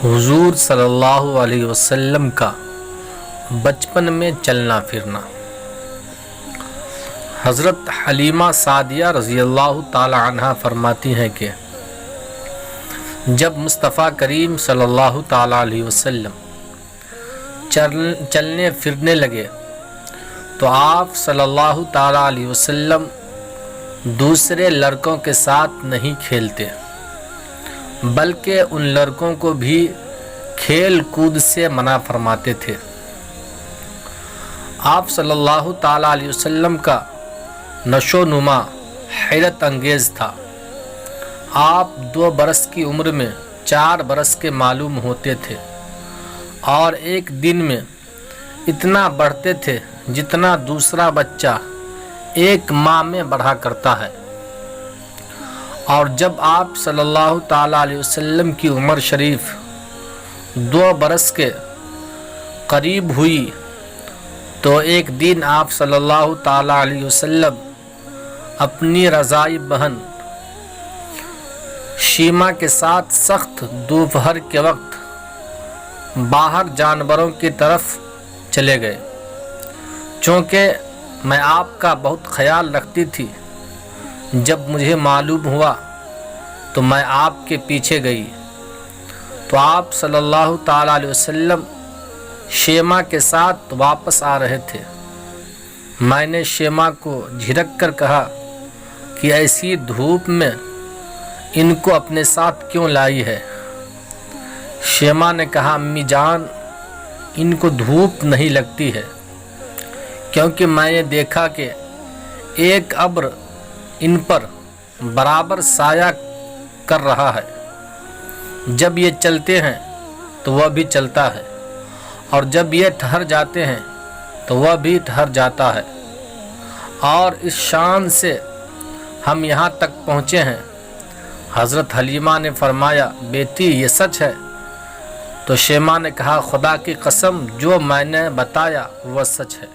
حضور صلی اللہ علیہ وسلم کا بچپن میں چلنا پھرنا۔ حضرت حلیمہ سعدیہ رضی اللہ تعالی عنہا فرماتی ہیں کہ جب مصطفیٰ کریم صلی اللہ تعالی علیہ وسلم چلنے پھرنے لگے تو آپ صلی اللہ تعالی علیہ وسلم دوسرے لڑکوں کے ساتھ نہیں کھیلتے، بلکہ ان لڑکوں کو بھی کھیل کود سے منع فرماتے تھے۔ آپ صلی اللہ تعالی علیہ وسلم کا نشو و نما حیرت انگیز تھا۔ آپ 2 برس کی عمر میں 4 برس کے معلوم ہوتے تھے اور ایک دن میں اتنا بڑھتے تھے جتنا دوسرا بچہ ایک ماہ میں بڑھا کرتا ہے۔ اور جب آپ صلی اللہ تعالی علیہ وسلم کی عمر شریف 2 برس کے قریب ہوئی تو ایک دن آپ صلی اللہ تعالی علیہ وسلم اپنی رضائی بہن شیمہ کے ساتھ سخت دوپہر کے وقت باہر جانوروں کی طرف چلے گئے۔ چونکہ میں آپ کا بہت خیال رکھتی تھی، جب مجھے معلوم ہوا تو میں آپ کے پیچھے گئی تو آپ صلی اللہ تعالی علیہ وسلم شیمہ کے ساتھ واپس آ رہے تھے۔ میں نے شیمہ کو جھڑک کر کہا کہ ایسی دھوپ میں ان کو اپنے ساتھ کیوں لائی ہے؟ شیمہ نے کہا، امی جان، ان کو دھوپ نہیں لگتی ہے، کیونکہ میں نے دیکھا کہ ایک ابر ان پر برابر سایہ کر رہا ہے۔ جب یہ چلتے ہیں تو وہ بھی چلتا ہے، اور جب یہ ٹھہر جاتے ہیں تو وہ بھی ٹھہر جاتا ہے، اور اس شان سے ہم یہاں تک پہنچے ہیں۔ حضرت حلیمہ نے فرمایا، بیٹی یہ سچ ہے؟ تو شیمہ نے کہا، خدا کی قسم جو میں نے بتایا وہ سچ ہے۔